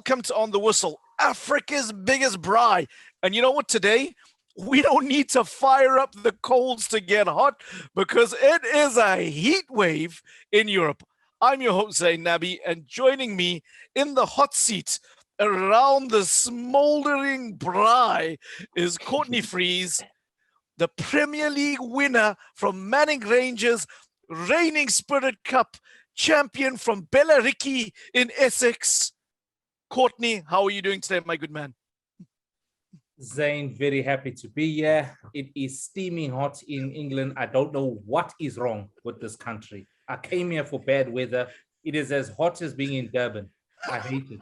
Welcome to On the Whistle, Africa's biggest braai. And you know what, today, we don't need to fire up the coals to get hot because it is a heat wave in Europe. I'm your host, Zayn Nabbi, and joining me in the hot seat around the smoldering braai is Courtney Freese, the Premier League winner from Manning Rangers, reigning Spirit Cup champion from Bellariki in Essex. Courtney, how are you doing today, my good man? Zayn, very happy to be here. It is steaming hot in England. I don't know what is wrong with this country. I came here for bad weather. It is as hot as being in Durban. I hate it.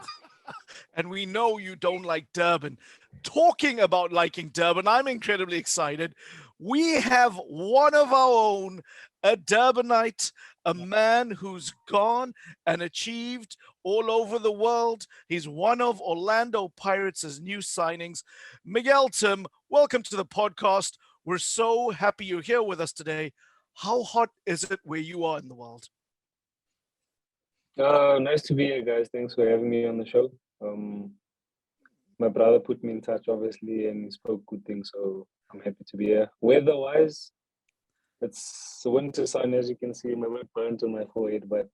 And we know you don't like Durban. Talking about liking Durban, I'm incredibly excited. We have one of our own, a Durbanite, a man who's gone and achieved all over the world. He's one of Orlando Pirates' new signings. Miguel Timm, welcome to the podcast. We're so happy you're here with us today. How hot is it where you are in the world? Nice to be here, guys. Thanks for having me on the show. My brother put me in touch, obviously, and he spoke good things, so I'm happy to be here. Weather-wise, it's winter sun, as you can see. My work burnt on my forehead, but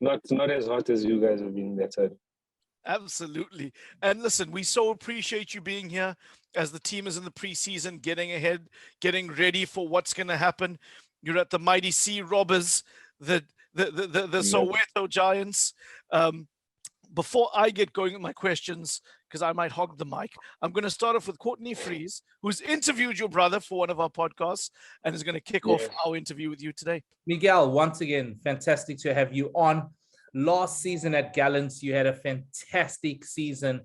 not as hot as you guys have been that side. Absolutely. And listen, we so appreciate you being here as the team is in the preseason, getting ahead, getting ready for what's going to happen. You're at the mighty Sea Robbers, the Soweto Giants. Before I get going with my questions, because I might hog the mic, I'm going to start off with Courtney Freese, who's interviewed your brother for one of our podcasts and is going to kick off our interview with you today. Miguel, once again, fantastic to have you on. Last season at Gallants, you had a fantastic season,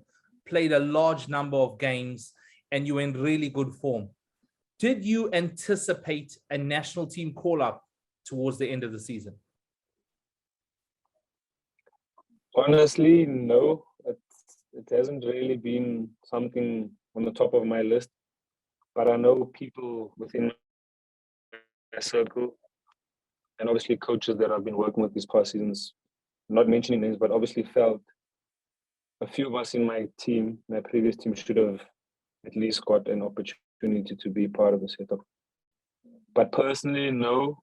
played a large number of games, and you were in really good form. Did you anticipate a national team call-up towards the end of the season? Honestly, no. It hasn't really been something on the top of my list. But I know people within my circle and obviously coaches that I've been working with these past seasons, not mentioning names, but obviously felt a few of us in my team, my previous team, should have at least got an opportunity to be part of the setup. But personally, no.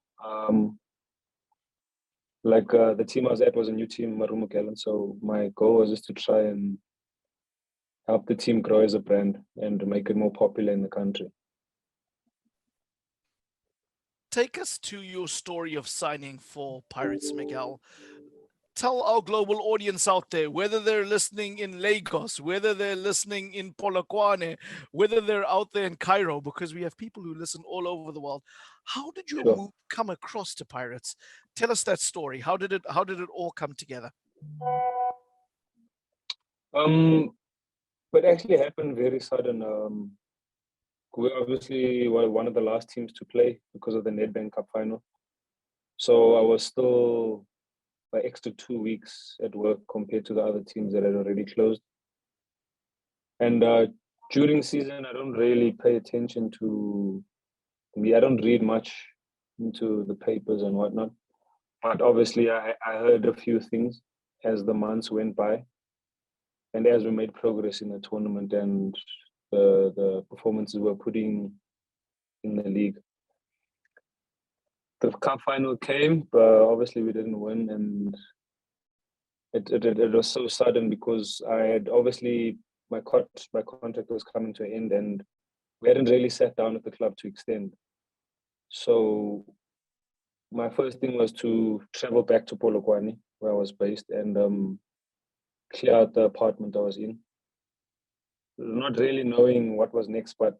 The team I was at was a new team, Marumo Gallant. So my goal was just to try and help the team grow as a brand and make it more popular in the country. Take us to your story of signing for Pirates, Miguel. Tell our global audience out there, whether they're listening in Lagos, whether they're listening in Polokwane, whether they're out there in Cairo, because we have people who listen all over the world. How did your move come across to Pirates? Tell us that story. How did it all come together? But actually happened very sudden. We obviously were one of the last teams to play because of the Nedbank Cup final. So I was still by extra 2 weeks at work compared to the other teams that had already closed. And during season, I don't really pay attention to I don't read much into the papers and whatnot. But obviously, I heard a few things as the months went by. And as we made progress in the tournament and the performances we're putting in the league. The cup final came, but obviously we didn't win. And it was so sudden because I had obviously my contract was coming to an end and we hadn't really sat down at the club to extend. So my first thing was to travel back to Polokwane, where I was based, and clear out the apartment I was in. Not really knowing what was next, but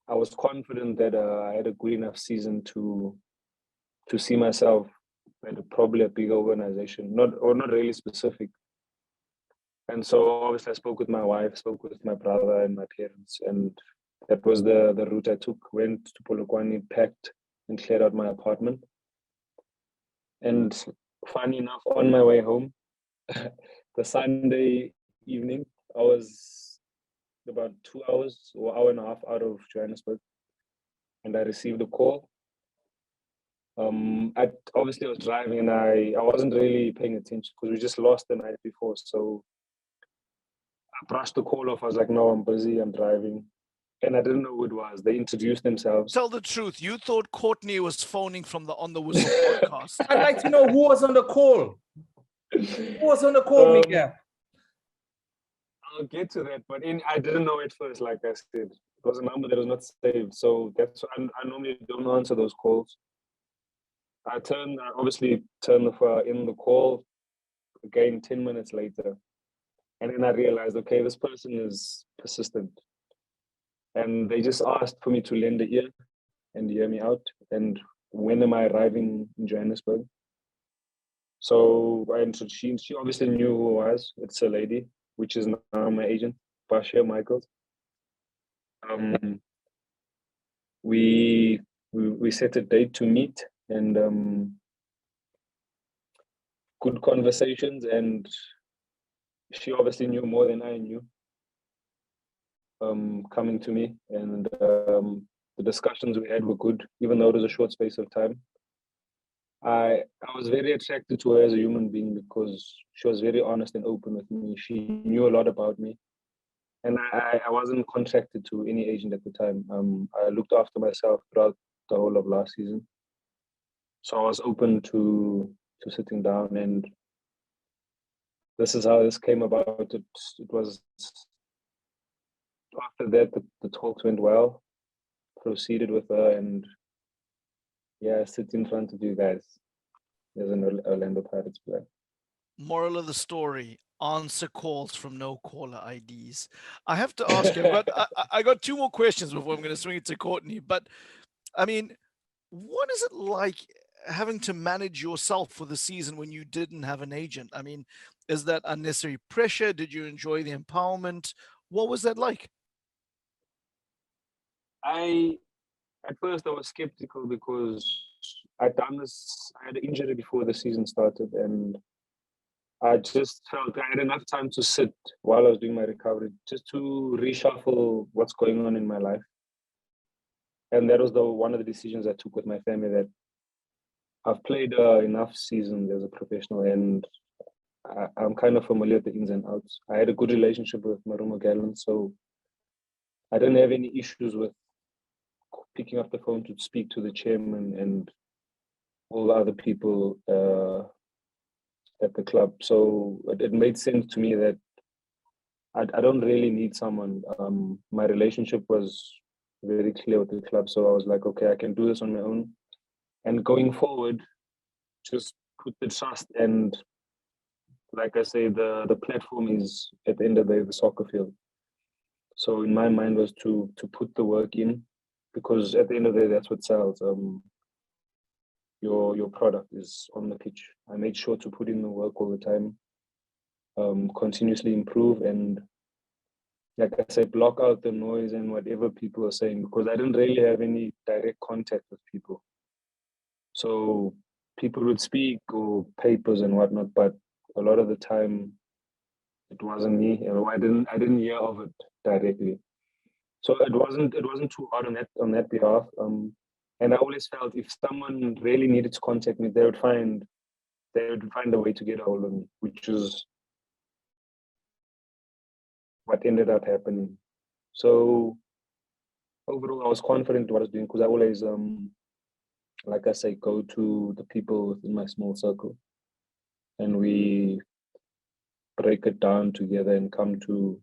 I was confident that I had a good enough season to see myself at probably a big organization, not really specific. And so obviously I spoke with my wife, spoke with my brother and my parents, and that was the route I took. Went to Polokwane, packed and cleared out my apartment. And funny enough, on my way home, the Sunday evening, I was about 2 hours or hour and a half out of Johannesburg, and I received a call. I was driving and I wasn't really paying attention because we just lost the night before. So brushed the call off. I was like, no, I'm busy, I'm driving. And I didn't know who it was. They introduced themselves. Tell the truth. You thought Courtney was phoning from the On the Whistle podcast. I'd like to know who was on the call. Who was on the call, Miguel? I'll get to that, but I didn't know at first, like I said. It was a number that was not saved. So that's I normally don't answer those calls. I obviously turn in the call again 10 minutes later. And then I realized, okay, this person is persistent. And they just asked for me to lend an ear and hear me out. And when am I arriving in Johannesburg? So she obviously knew who I was. It's a lady, which is now my agent, Basha Michaels. We set a date to meet, and good conversations, and she obviously knew more than I knew. Coming to me, and the discussions we had were good, even though it was a short space of time. I was very attracted to her as a human being because she was very honest and open with me. She knew a lot about me. And I wasn't contracted to any agent at the time. I looked after myself throughout the whole of last season. So I was open to sitting down, and this is how this came about. It was after that the talks went well, proceeded with her, and yeah, sit in front of you guys as an Orlando Pirates player. Moral of the story: answer calls from no caller IDs. I have to ask you, I got two more questions before I'm going to swing it to Courtney. But I mean, what is it like having to manage yourself for the season when you didn't have an agent? I mean, is that unnecessary pressure? Did you enjoy the empowerment? What was that like? At first I was skeptical because I had an injury before the season started, and I just felt I had enough time to sit while I was doing my recovery, just to reshuffle what's going on in my life. And that was one of the decisions I took with my family, that I've played enough seasons as a professional, and I'm kind of familiar with the ins and outs. I had a good relationship with Marumo Gallen, so I didn't have any issues with picking up the phone to speak to the chairman and all the other people at the club. So it made sense to me that I don't really need someone. My relationship was very clear with the club, so I was like, okay, I can do this on my own. And going forward, just put the trust, and like I say, the platform is at the end of the day the soccer field. So in my mind was to put the work in, because at the end of the day that's what sells. Your product is on the pitch. I made sure to put in the work all the time, continuously improve, and like I said, block out the noise and whatever people are saying, because I didn't really have any direct contact with people. So people would speak, or papers and whatnot, but a lot of the time it wasn't me. I didn't hear of it directly. So it wasn't too hard on that behalf. And I always felt if someone really needed to contact me, they would find a way to get a hold of me, which is what ended up happening. So overall, I was confident in what I was doing, because I always, like I say, go to the people within my small circle, and we break it down together and come to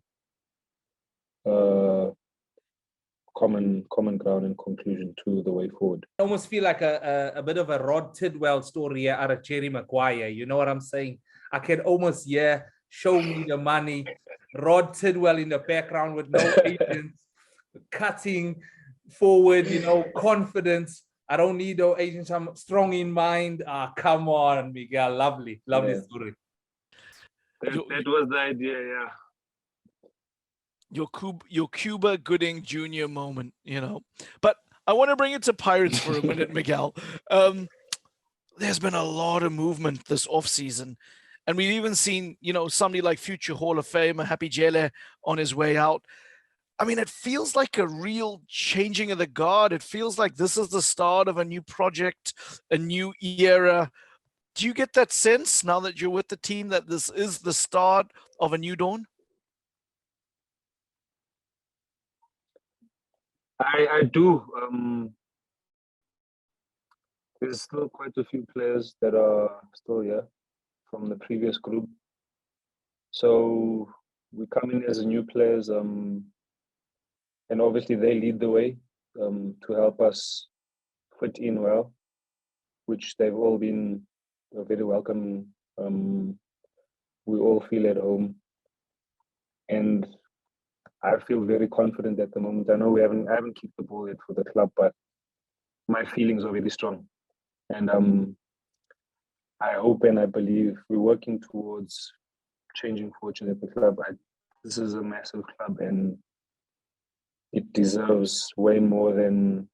common ground and conclusion to the way forward. I almost feel like a bit of a Rod Tidwell story here out of Jerry Maguire. You know what I'm saying? I can almost hear "Show me the money." Rod Tidwell in the background with no agents, cutting forward, confidence. I don't need no agents. I'm strong in mind. Come on, Miguel. Lovely story. That was the idea, yeah. Your Cuba Gooding Jr. moment, But I want to bring it to Pirates for a minute, Miguel. There's been a lot of movement this offseason. And we've even seen, somebody like future Hall of Famer Happy Jele on his way out. I mean, it feels like a real changing of the guard. It feels like this is the start of a new project, a new era. Do you get that sense now that you're with the team that this is the start of a new dawn? I do. There's still quite a few players that are still here from the previous group. So we come in as new players, and obviously they lead the way to help us fit in well, which they've all been very welcoming. We all feel at home, and I feel very confident at the moment. I know I haven't kicked the ball yet for the club, but my feelings are really strong, and I hope and I believe we're working towards changing fortune at the club. This is a massive club, and it deserves way more than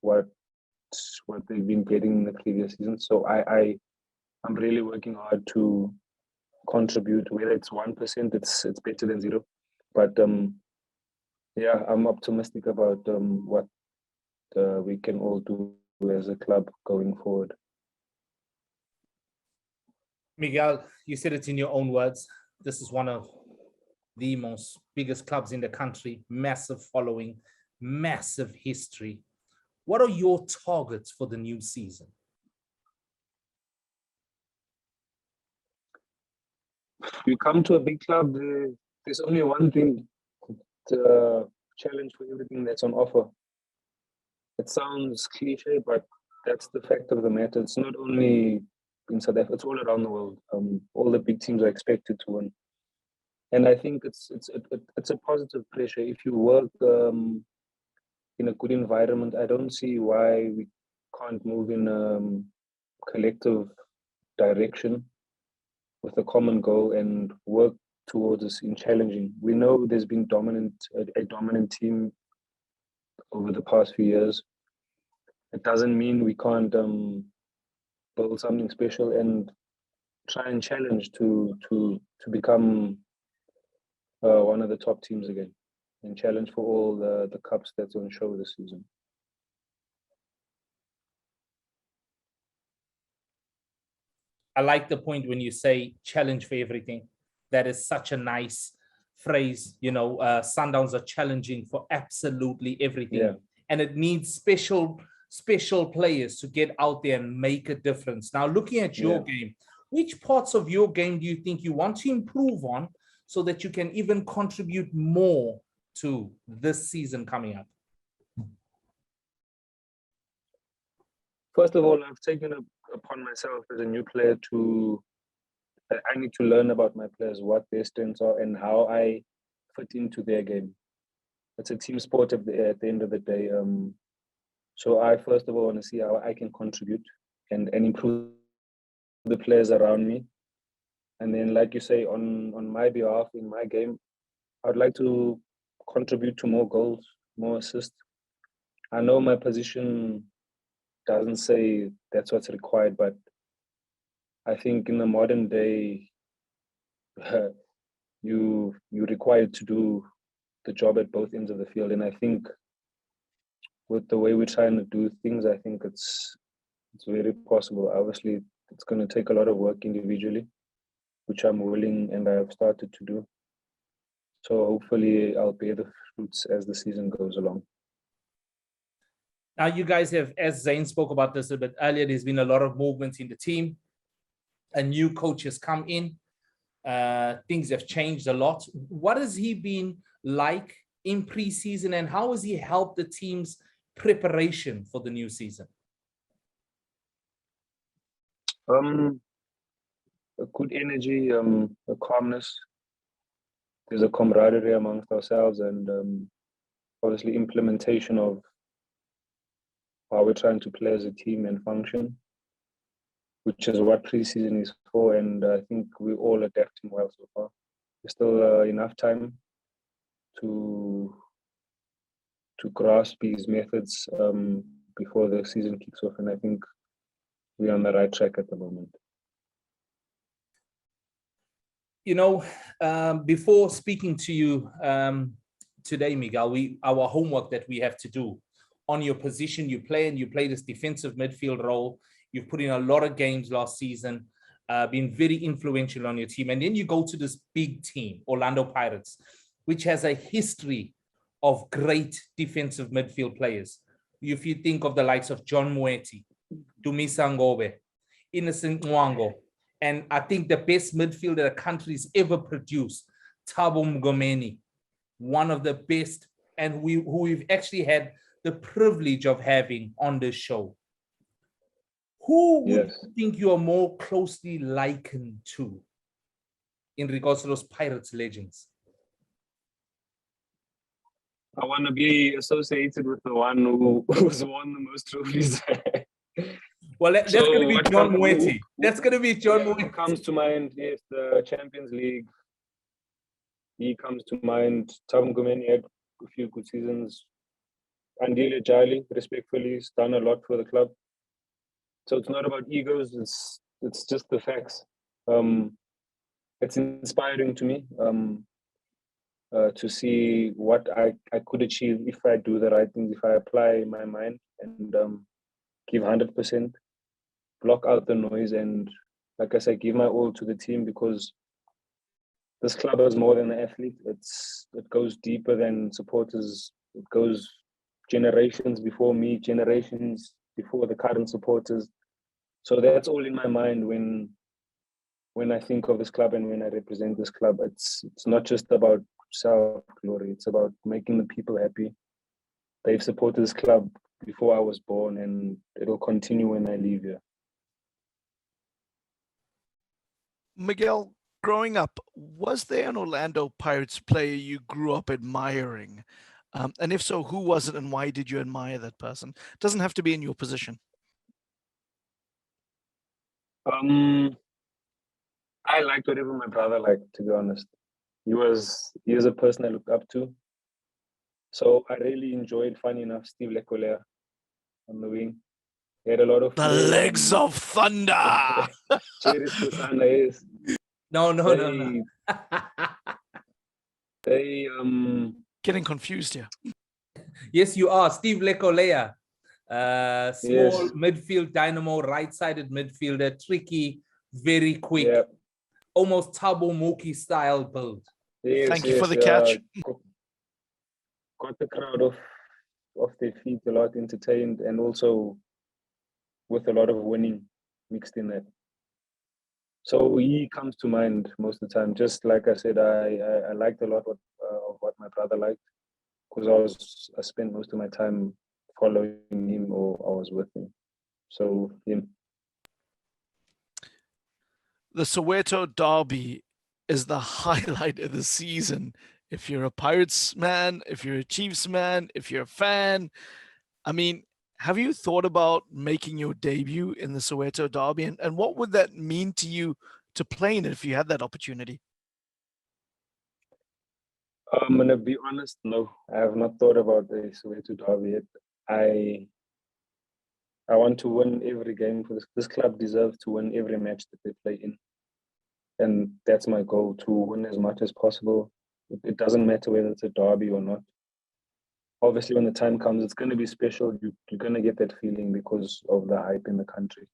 what they've been getting in the previous season. So I'm really working hard to contribute. Whether it's 1%, it's better than zero. But yeah, I'm optimistic about what we can all do as a club going forward. Miguel, you said it in your own words. This is one of the most biggest clubs in the country, massive following, massive history. What are your targets for the new season? You come to a big club, there's only one thing, to challenge for everything that's on offer. It sounds cliche, but that's the fact of the matter. It's not only in South Africa, it's all around the world. All the big teams are expected to win. And I think it's a positive pressure. If you work in a good environment, I don't see why we can't move in a collective direction with a common goal and work towards us in challenging. We know there's been a dominant team over the past few years. It doesn't mean we can't build something special and try and challenge to become one of the top teams again and challenge for all the cups that's on show this season. I like the point when you say challenge for everything. That is such a nice phrase. You know, Sundowns are challenging for absolutely everything. Yeah. And it needs special players to get out there and make a difference. Now, looking at your game, which parts of your game do you think you want to improve on so that you can even contribute more to this season coming up? First of all, I've taken upon myself as a new player I need to learn about my players, what their strengths are, and how I fit into their game. It's a team sport at the end of the day. So I first of all want to see how I can contribute and improve the players around me. And then, like you say, on my behalf, in my game, I'd like to contribute to more goals, more assists. I know my position doesn't say that's what's required, but I think in the modern day, you're required to do the job at both ends of the field. And I think with the way we're trying to do things, I think it's very possible. Obviously, it's going to take a lot of work individually, which I'm willing and I've started to do. So hopefully I'll bear the fruits as the season goes along. Now, you guys have, as Zayn spoke about this a bit earlier, there's been a lot of movement in the team. A new coach has come in. Things have changed a lot. What has he been like in pre-season, and how has he helped the team's preparation for the new season? A good energy, a calmness. There's a camaraderie amongst ourselves, and obviously implementation of how we're trying to play as a team and function, which is what pre-season is for. And I think we're all adapting well so far. There's still enough time to grasp these methods before the season kicks off, and I think we're on the right track at the moment. You know, before speaking to you today, Miguel, our homework that we have to do on your position you play, and you play this defensive midfield role. You've put in a lot of games last season, been very influential on your team. And then you go to this big team, Orlando Pirates, which has a history of great defensive midfield players. If you think of the likes of John Moeti, Dumisa Ngobe, Innocent Nwango, and I think the best midfielder the country's ever produced, Thabo Mngomeni, one of the best, and who we've actually had the privilege of having on this show. Who would you think you are more closely likened to in regards to those Pirates legends? I want to be associated with the one who's won the most trophies. Well, that's going to be John Moeti. That's going to be John Moeti. What comes to mind is the Champions League. He comes to mind. Thabo Mngomeni had a few good seasons. Andile Jali, respectfully, has done a lot for the club. So it's not about egos. It's just the facts. It's inspiring to me to see what I could achieve if I do the right things, if I apply my mind and give 100%, block out the noise, and like I said, give my all to the team, because this club is more than an athlete. It goes deeper than supporters. It goes generations before me, generations before the current supporters. So that's all in my mind when I think of this club and when I represent this club. It's not just about self-glory. It's about making the people happy. They've supported this club before I was born, and it'll continue when I leave here. Miguel, growing up, was there an Orlando Pirates player you grew up admiring? And if so, who was it and why did you admire that person? It doesn't have to be in your position. I liked whatever my brother liked, to be honest. He is a person I looked up to. So I really enjoyed, funny enough, Steve Lecolea on the wing. He had a lot of the legs of thunder. No. They getting confused here. Yes, you are. Steve Lecolea, small midfield dynamo, right-sided midfielder, tricky, very quick, almost Thabo Moki style build. Thank you for the catch. Got the crowd off their feet a lot, entertained, and also with a lot of winning mixed in there. So he comes to mind most of the time. Just like I said, I liked a lot of what my brother liked, because I spent most of my time following him or I was with him. So him. The Soweto Derby is the highlight of the season. If you're a Pirates man, if you're a Chiefs man, if you're a fan, I mean, have you thought about making your debut in the Soweto Derby? And what would that mean to you to play in it if you had that opportunity? I'm going to be honest, no. I have not thought about the Soweto Derby yet. I want to win every game for this. This club deserves to win every match that they play in. And that's my goal, to win as much as possible. It doesn't matter whether it's a derby or not. Obviously, when the time comes, it's going to be special. You're going to get that feeling because of the hype in the country.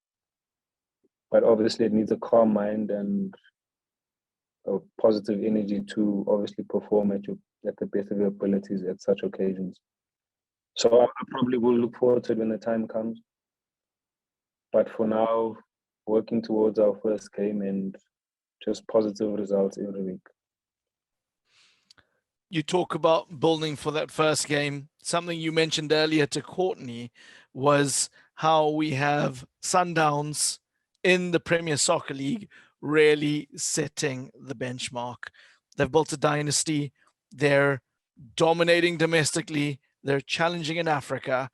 But obviously, it needs a calm mind and a positive energy to obviously perform at the best of your abilities at such occasions. So I probably will look forward to it when the time comes. But for now, working towards our first game and just positive results every week. You talk about building for that first game. Something you mentioned earlier to Courtney was how we have Sundowns in the Premier Soccer League really setting the benchmark. They've built a dynasty. They're dominating domestically. They're challenging in Africa.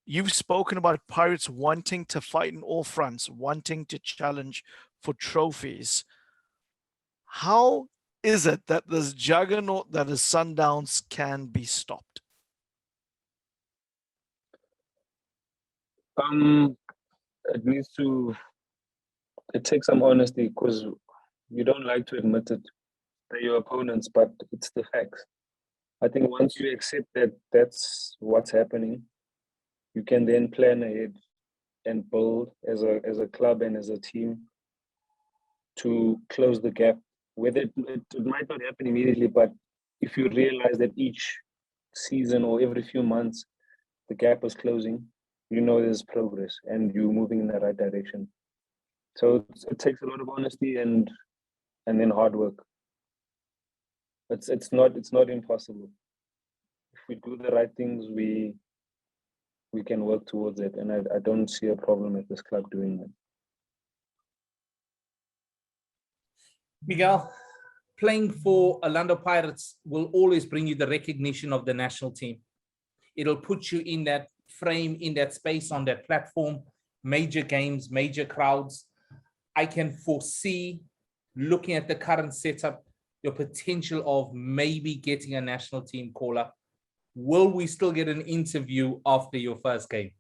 You've spoken about Pirates wanting to fight in all fronts, wanting to challenge for trophies. How is it that this juggernaut that is Sundowns can be stopped? It takes some honesty, because you don't like to admit it. They're your opponents, but it's the facts. I think once you accept that that's what's happening, you can then plan ahead and build as a club and as a team to close the gap. Whether it might not happen immediately, but if you realize that each season or every few months the gap is closing, you know there's progress and you're moving in the right direction. So it takes a lot of honesty and then hard work. It's not impossible. If we do the right things, we can work towards it, and I don't see a problem at this club doing that. Miguel, playing for Orlando Pirates will always bring you the recognition of the national team. It'll put you in that frame, in that space, on that platform, major games, major crowds. I can foresee, looking at the current setup, your potential of maybe getting a national team call-up. Will we still get an interview after your first game?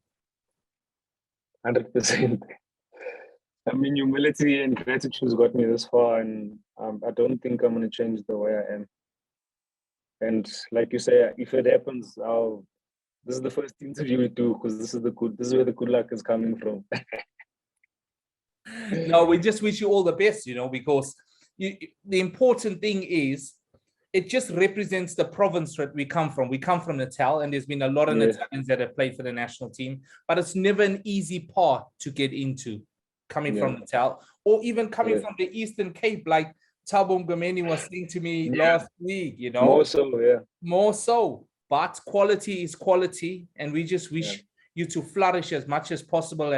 100%. I mean, humility and gratitude has got me this far, and I don't think I'm going to change the way I am. And like you say, if it happens, this is the first interview we do because this is where the good luck is coming from. No, we just wish you all the best, because the important thing is it just represents the province that we come from. We come from Natal, and there's been a lot of Natalians that have played for the national team, but it's never an easy path to get into coming from Natal, or even coming from the Eastern Cape, like Thabo Mngomeni was saying to me last week, More so, More so, but quality is quality, and we just wish you to flourish as much as possible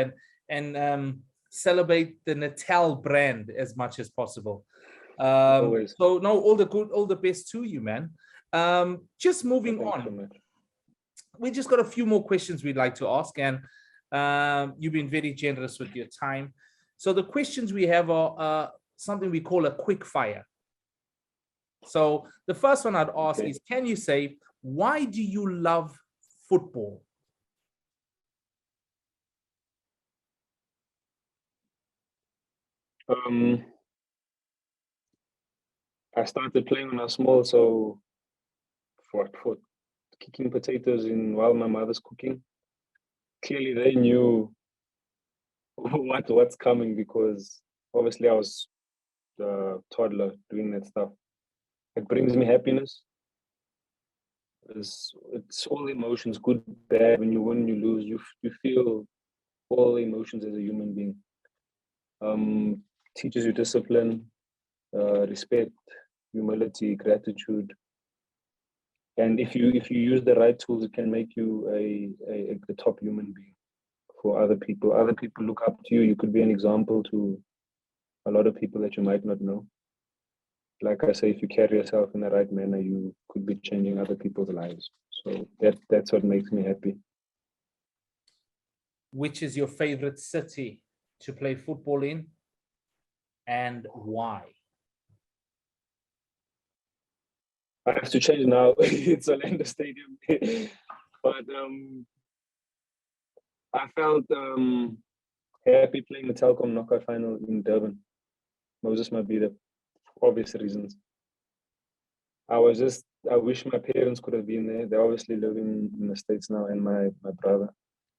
and celebrate the Natal brand as much as possible. So no, all the best to you, man. Just moving on. We just got a few more questions we'd like to ask, and you've been very generous with your time. So the questions we have are something we call a quick fire. So the first one I'd ask is, can you say, why do you love football? I started playing when I was small, so for kicking potatoes while my mother's cooking. Clearly, they knew what's coming because obviously I was the toddler doing that stuff. It brings me happiness. It's all emotions, good, bad. When you win, you lose. You feel all emotions as a human being. Teaches you discipline, respect, humility, gratitude. And if you use the right tools, it can make you a top human being for other people. Other people look up to you. You could be an example to a lot of people that you might not know. Like I say, if you carry yourself in the right manner, you could be changing other people's lives. So that's what makes me happy. Which is your favorite city to play football in, and why? I have to change now. It's Orlando Stadium. But I felt happy playing the Telkom knockout final in Durban. Moses Mabhida, for obvious reasons. I wish my parents could have been there. They obviously live in the States now, and my brother.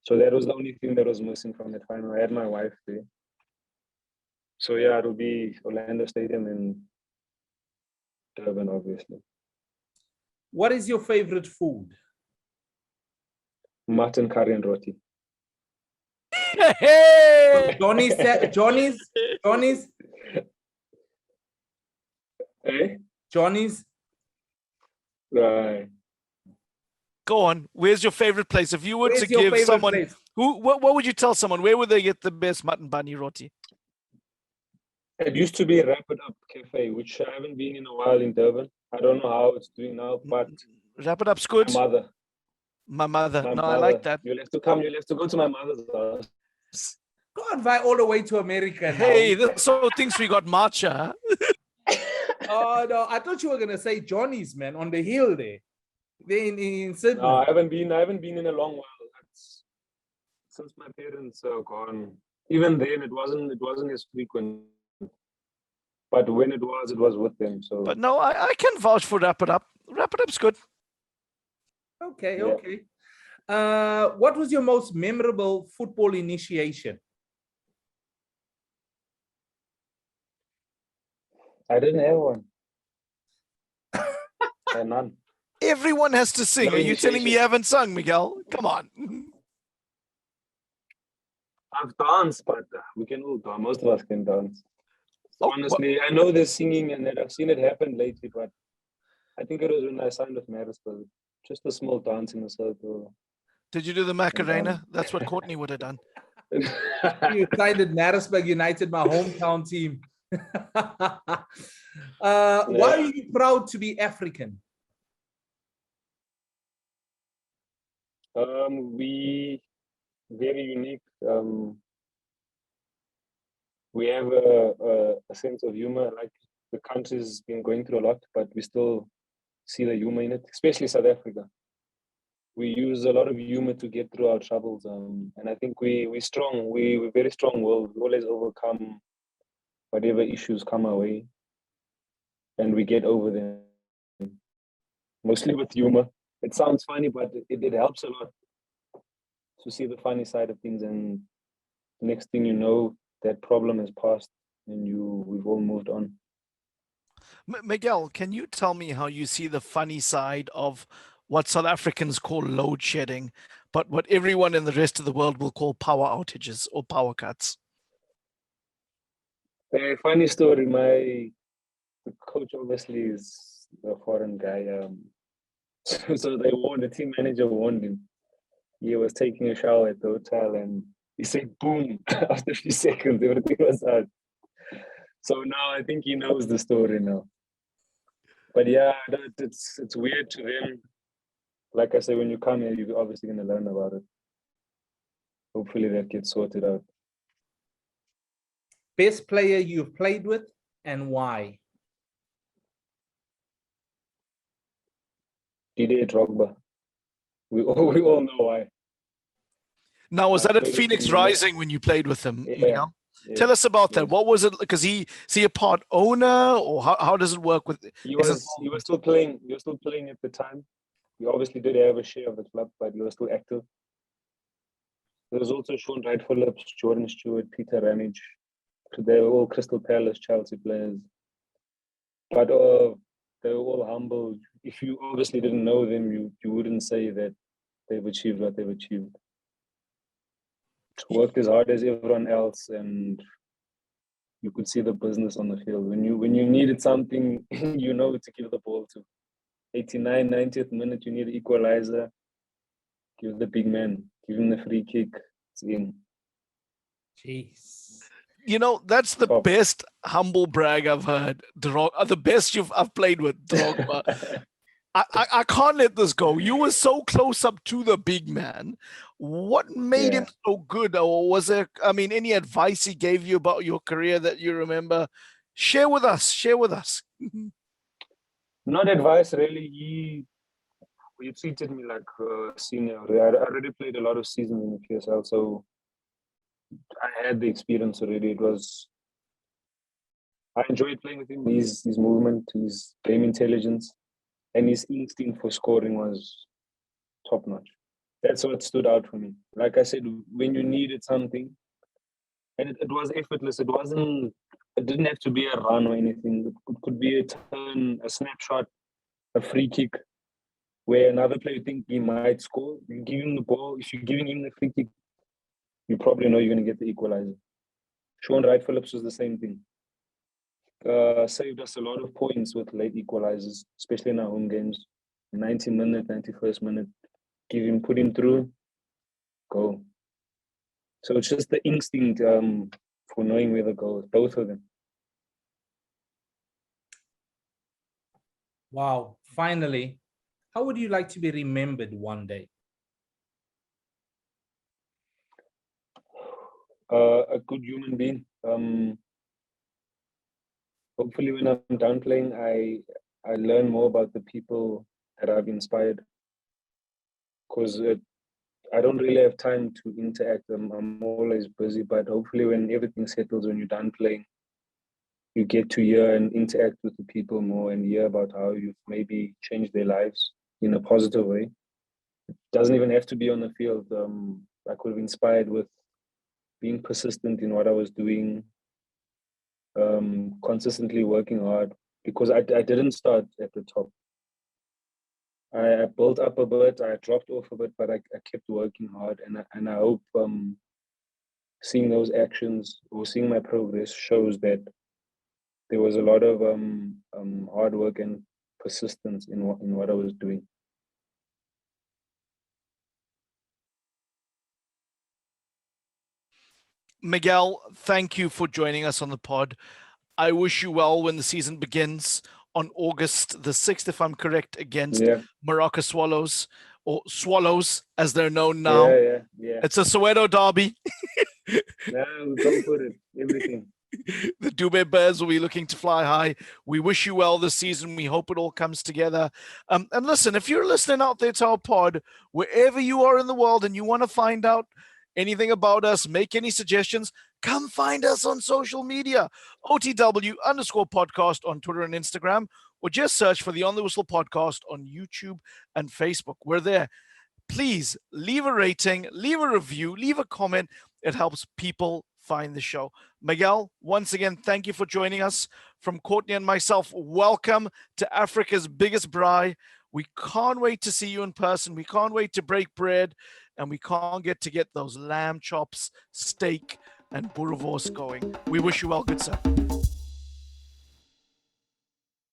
So that was the only thing that was missing from that final. I had my wife there. So yeah, it'll be Orlando Stadium and Durban, obviously. What is your favorite food? Mutton curry and roti. Hey! Johnny's. Hey? Johnny's. Right. Go on. Where's your favorite place? If you were to give someone what would you tell someone? Where would they get the best mutton bunny roti? It used to be Wrap It Up Cafe, which I haven't been in a while in Durban. I don't know how it's doing now, but Wrap It Up's good. My mother. I like that. You'll have to come. You'll have to go to my mother's house. Go and buy all the way to America now. Hey, this whole thinks we got matcha. Oh no, I thought you were gonna say Johnny's, man, on the hill there. In Sydney. No, I haven't been in a long while. Since my parents are gone. Even then, it wasn't as frequent. But when it was with them. So. But no, I can vouch for Wrap It Up. Wrap It Up's good. Okay. What was your most memorable football initiation? I didn't have one. None. Everyone has to sing. No Are you telling me you initiation. haven't sung, Miguel? Come on. I've danced, but we can all dance. Most of us can dance. So Oh, well, honestly, I know there's singing and that I've seen it happen lately, but I think it was when I signed with Marisburg. Just a small dance in a circle did you do the and done. Macarena? That's what Courtney would have done. You signed at Narisburg United, my hometown team. Why are you proud to be African? We very unique. We have a sense of humor. Like the country's been going through a lot, but we still see the humor in it, especially South Africa. We use a lot of humor to get through our troubles, and I think we're strong. We're very strong. We'll always overcome whatever issues come our way, and we get over them mostly with humor. It sounds funny, but it helps a lot to see the funny side of things. And next thing you know, that problem is past, and we've all moved on. Miguel, can you tell me how you see the funny side of what South Africans call load shedding, but what everyone in the rest of the world will call power outages or power cuts? A funny story. The coach obviously is a foreign guy. So the team manager warned him. He was taking a shower at the hotel and he said, boom, after a few seconds, everything was out. So now I think he knows the story now. But yeah, it's weird to them. Like I said, when you come here, you're obviously going to learn about it. Hopefully that gets sorted out. Best player you've played with and why? Didier Drogba. We all know why. Now, was that at Played with Phoenix him, Rising when you played with him, Yeah. Miguel? Yeah, Tell us about yes. that. What was it? Because is he a part owner, or how does it work with He his was still playing. He was still playing at the time. He obviously did have a share of the club, but he was still active. There was also Sean Wright Phillips, Jordan Stewart, Peter Ramage. They were all Crystal Palace, Chelsea players. But they were all humble. If you obviously didn't know them, you wouldn't say that they've achieved what they've achieved. Worked as hard as everyone else, and you could see the business on the field. When you needed something, you know to give the ball to. 89, 90th minute, you need an equalizer. Give the big man. Give him the free kick. It's in. Jeez. You know, that's the Top. best humble brag I've heard. The best I've played with, Drogba. I can't let this go. You were so close up to the big man. What made him so good? Or was there, any advice he gave you about your career that you remember? Share with us. Not advice, really. He treated me like a senior. I already played a lot of seasons in the PSL, so I had the experience already. I enjoyed playing with him. His movement, his game intelligence, and his instinct for scoring was top notch. That's what stood out for me. Like I said, when you needed something, and it was effortless. It didn't have to be a run or anything. It could be a turn, a snapshot, a free kick, where another player think he might score. You give him the ball. If you're giving him the free kick, you probably know you're going to get the equalizer. Sean Wright Phillips was the same thing. Saved us a lot of points with late equalizers, especially in our home games. 90 minute, 91st minute, put him through, go. So it's just the instinct for knowing where the goal is, both of them. Wow. Finally, how would you like to be remembered one day? A good human being. Hopefully, when I'm done playing, I learn more about the people that I've inspired. Because I don't really have time to interact. I'm always busy, but hopefully when everything settles, when you're done playing, you get to hear and interact with the people more and hear about how you've maybe changed their lives in a positive way. It doesn't even have to be on the field. I could have inspired with being persistent in what I was doing, consistently working hard, because I didn't start at the top. I built up a bit, I dropped off a bit, but I kept working hard, and I hope seeing those actions or seeing my progress shows that there was a lot of hard work and persistence in what I was doing. Miguel, thank you for joining us on the pod. I wish you well when the season begins on August the 6th, if I'm correct, against Morocco Swallows, or Swallows as they're known now. Yeah. It's a Soweto derby. No, go for it. Everything. The Dube Bears will be looking to fly high. We wish you well this season. We hope it all comes together. And listen, if you're listening out there to our pod, wherever you are in the world and you want to find out anything about us, make any suggestions, come find us on social media. OTW_podcast on Twitter and Instagram, or just search for the On the Whistle podcast on YouTube and Facebook. We're there. Please leave a rating, leave a review, leave a comment. It helps people find the show. Miguel, once again, thank you for joining us. From Courtney and myself, welcome to Africa's biggest braai. We can't wait to see you in person. We can't wait to break bread, and we can't get those lamb chops, steak, and boerewors going. We wish you well, good sir.